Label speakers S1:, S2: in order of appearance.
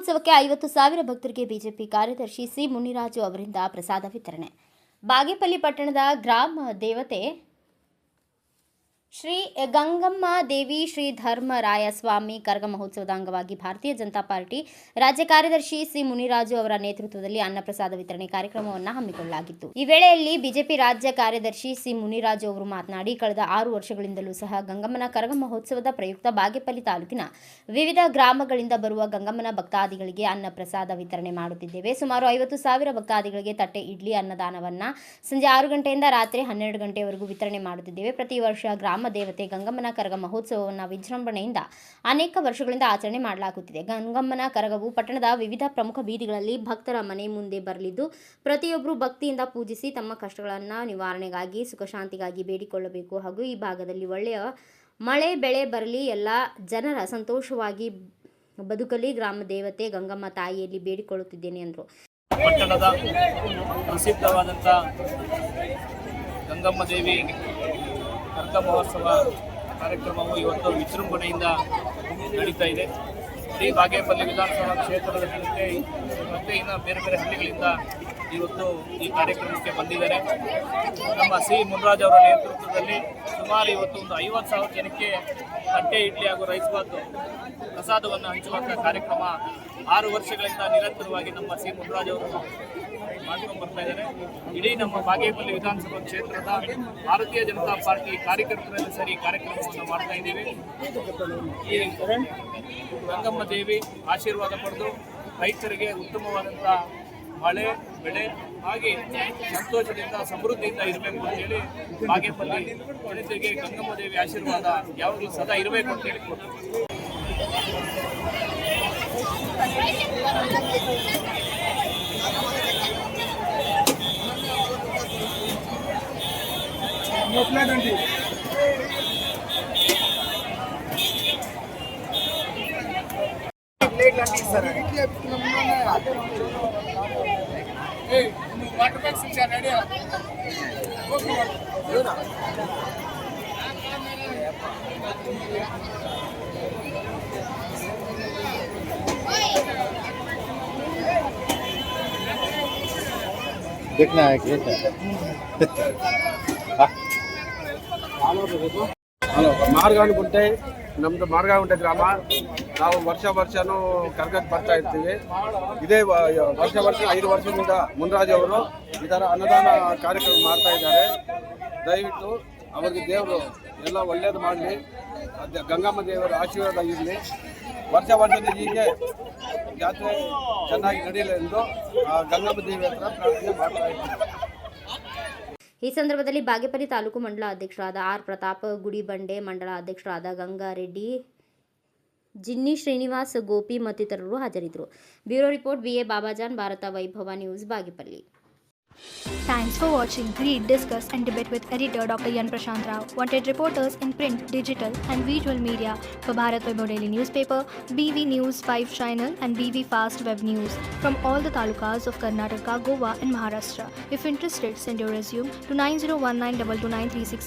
S1: ಮಹೋತ್ಸವಕ್ಕೆ 50,000 ಭಕ್ತರಿಗೆ ಬಿಜೆಪಿ ಕಾರ್ಯದರ್ಶಿ ಸಿ ಮುನಿರಾಜು ಅವರಿಂದ ಪ್ರಸಾದ ವಿತರಣೆ. ಬಾಗೇಪಲ್ಲಿ ಪಟ್ಟಣದ ಗ್ರಾಮ ದೇವತೆ ಶ್ರೀ ಗಂಗಮ್ಮ ದೇವಿ ಶ್ರೀ ಧರ್ಮರಾಯಸ್ವಾಮಿ ಕರಗ ಮಹೋತ್ಸವದ ಅಂಗವಾಗಿ ಭಾರತೀಯ ಜನತಾ ಪಾರ್ಟಿ ರಾಜ್ಯ ಕಾರ್ಯದರ್ಶಿ ಸಿ ಮುನಿರಾಜು ಅವರ ನೇತೃತ್ವದಲ್ಲಿ ಅನ್ನಪ್ರಸಾದ ವಿತರಣೆ ಕಾರ್ಯಕ್ರಮವನ್ನು ಹಮ್ಮಿಕೊಳ್ಳಲಾಗಿತ್ತು. ಈ ವೇಳೆಯಲ್ಲಿ ಬಿಜೆಪಿ ರಾಜ್ಯ ಕಾರ್ಯದರ್ಶಿ ಸಿ ಮುನಿರಾಜು ಅವರು ಮಾತನಾಡಿ, ಕಳೆದ 6 ವರ್ಷಗಳಿಂದಲೂ ಸಹ ಗಂಗಮ್ಮನ ಕರಗ ಮಹೋತ್ಸವದ ಪ್ರಯುಕ್ತ ಬಾಗೇಪಲ್ಲಿ ತಾಲೂಕಿನ ವಿವಿಧ ಗ್ರಾಮಗಳಿಂದ ಬರುವ ಗಂಗಮ್ಮನ ಭಕ್ತಾದಿಗಳಿಗೆ ಅನ್ನ ಪ್ರಸಾದ ವಿತರಣೆ ಮಾಡುತ್ತಿದ್ದೇವೆ. ಸುಮಾರು 50,000 ಭಕ್ತಾದಿಗಳಿಗೆ ತಟ್ಟೆ ಇಡ್ಲಿ ಅನ್ನದಾನವನ್ನ ಸಂಜೆ 6 ಗಂಟೆಯಿಂದ ರಾತ್ರಿ 12 ಗಂಟೆಯವರೆಗೂ ವಿತರಣೆ ಮಾಡುತ್ತಿದ್ದೇವೆ. ಪ್ರತಿ ವರ್ಷ ಗ್ರಾಮ ದೇವತೆ ಗಂಗಮ್ಮನ ಕರಗ ಮಹೋತ್ಸವವನ್ನು ವಿಜೃಂಭಣೆಯಿಂದ ಅನೇಕ ವರ್ಷಗಳಿಂದ ಆಚರಣೆ ಮಾಡಲಾಗುತ್ತಿದೆ. ಗಂಗಮ್ಮನ ಕರಗವು ಪಟ್ಟಣದ ವಿವಿಧ ಪ್ರಮುಖ ಬೀದಿಗಳಲ್ಲಿ ಭಕ್ತರ ಮನೆ ಮುಂದೆ ಬರಲಿದ್ದು, ಪ್ರತಿಯೊಬ್ಬರು ಭಕ್ತಿಯಿಂದ ಪೂಜಿಸಿ ತಮ್ಮ ಕಷ್ಟಗಳನ್ನು ನಿವಾರಣೆಗಾಗಿ ಸುಖ ಶಾಂತಿಗಾಗಿ ಬೇಡಿಕೊಳ್ಳಬೇಕು. ಹಾಗೂ ಈ ಭಾಗದಲ್ಲಿ ಒಳ್ಳೆಯ ಮಳೆ ಬೆಳೆ ಬರಲಿ, ಎಲ್ಲ ಜನರ ಸಂತೋಷವಾಗಿ ಬದುಕಲಿ, ಗ್ರಾಮ ದೇವತೆ ಗಂಗಮ್ಮ ತಾಯಿಯಲ್ಲಿ ಬೇಡಿಕೊಳ್ಳುತ್ತಿದ್ದೇನೆ ಎಂದರು.
S2: ಪಟ್ಟಣದ ಪ್ರಸಿದ್ಧವಾದಂಥ ಗಂಗಮ್ಮ ದೇವಿ ಕರಗ ಮಹೋತ್ಸವ ಕಾರ್ಯಕ್ರಮವು ಇವತ್ತು ವಿಜೃಂಭಣೆಯಿಂದ ನಡೀತಾ ಇದೆ. ಇಡೀ ಬಾಗೇಪಲ್ಲಿ ವಿಧಾನಸಭಾ ಕ್ಷೇತ್ರದ ಜನತೆ ಮತ್ತು ಇನ್ನು ಬೇರೆ ಬೇರೆ ಹಳ್ಳಿಗಳಿಂದ ಇವತ್ತು ಈ ಕಾರ್ಯಕ್ರಮಕ್ಕೆ ಬಂದಿದ್ದಾರೆ. ನಮ್ಮ ಸಿ ಮುನಿರಾಜ್ ಅವರ ನೇತೃತ್ವದಲ್ಲಿ ಸುಮಾರು ಇವತ್ತು ಒಂದು 50,000 ಜನಕ್ಕೆ ತಟ್ಟೆ ಇಡ್ಲಿ ಹಾಗೂ ರೈಸ್ ಬಾತ್ ಪ್ರಸಾದವನ್ನು ಹಂಚುವಂಥ ಕಾರ್ಯಕ್ರಮ 6 ವರ್ಷಗಳಿಂದ ನಿರಂತರವಾಗಿ ನಮ್ಮ ಸಿ ಮುನಿರಾಜ್ ಅವರು ಮಾಡ್ಕೊಂಡು ಬರ್ತಾ ಇದ್ದಾರೆ. ಇಡೀ ನಮ್ಮ ಬಾಗೇಪಲ್ಲಿ ವಿಧಾನಸಭಾ ಕ್ಷೇತ್ರದ ಭಾರತೀಯ ಜನತಾ ಪಾರ್ಟಿ ಕಾರ್ಯಕರ್ತರಲ್ಲಿ ಸೇರಿ ಕಾರ್ಯಕ್ರಮವನ್ನು ಮಾಡ್ತಾ ಇದ್ದೀವಿ. ಈ ಗಂಗಮ್ಮ ದೇವಿ ಆಶೀರ್ವಾದ ಪಡೆದು ರೈತರಿಗೆ ಉತ್ತಮವಾದಂಥ ಮಳೆ ಬೆಳೆ ಹಾಗೆ ಸಂತೋಷದಿಂದ ಸಮೃದ್ಧಿಯಿಂದ ಇರಬೇಕು ಅಂತೇಳಿ ಬಾಗೇಪಲ್ಲಿ ಜನತೆಗೆ ಗಂಗಮ್ಮ ದೇವಿ ಆಶೀರ್ವಾದ ಯಾವಾಗಲೂ ಸದಾ ಇರಬೇಕು ಅಂತೇಳಿ
S3: देखना है कि
S4: ಹಲೋ, ಮಾರ್ಗಾನಗುಂಟೆ ನಮ್ಮದು ಮಾರ್ಗಾನಗುಂಟೆ ಗ್ರಾಮ. ನಾವು ವರ್ಷನೂ ಕರ್ಕೊಂಡು ಬರ್ತಾ ಇರ್ತೀವಿ. ಇದೇ ವರ್ಷ 5 ವರ್ಷದಿಂದ ಮುನಿರಾಜ್ ಅವರು ಈ ಥರ ಅನ್ನದಾನ ಕಾರ್ಯಕ್ರಮ ಮಾಡ್ತಾ ಇದ್ದಾರೆ. ದಯವಿಟ್ಟು ಅವರಿಗೆ ದೇವರು ಎಲ್ಲ ಒಳ್ಳೆಯದು ಮಾಡಲಿ, ಗಂಗಮ್ಮ ದೇವರ ಆಶೀರ್ವಾದ ಇರಲಿ. ವರ್ಷ ಹೀಗೆ ಜಾತ್ರೆ ಚೆನ್ನಾಗಿ ನಡೆಯಲಿ ಎಂದು ಗಂಗಮ್ಮ ದೇವಿ ಹತ್ರ ಪ್ರಾರ್ಥನೆ ಮಾಡ್ತಾ ಇದ್ದೀವಿ.
S1: ಈ ಸಂದರ್ಭದಲ್ಲಿ ಬಾಗೇಪಲ್ಲಿ ತಾಲೂಕು ಮಂಡಲ ಅಧ್ಯಕ್ಷರಾದ ಆರ್ ಪ್ರತಾಪ್, ಗುಡಿಬಂಡೆ ಮಂಡಲ ಅಧ್ಯಕ್ಷರಾದ ಗಂಗಾರೆಡ್ಡಿ, ಜಿನ್ನಿ ಶ್ರೀನಿವಾಸ್, ಗೋಪಿ ಮತ್ತಿತರರು ಹಾಜರಿದ್ದರು. Bureau report BA Babajan, Bharata Vaibhava news, Bagepalli.
S5: Thanks for watching. Read, discuss and debate with editor Dr. Yan Prashant Rao. Wanted reporters in print, digital and visual media for Bharat Vaibhav Daily Newspaper, BV News 5 Channel and BV Fast Web News from all the talukas of Karnataka, Goa and Maharashtra. If interested, send your resume to 9019229369.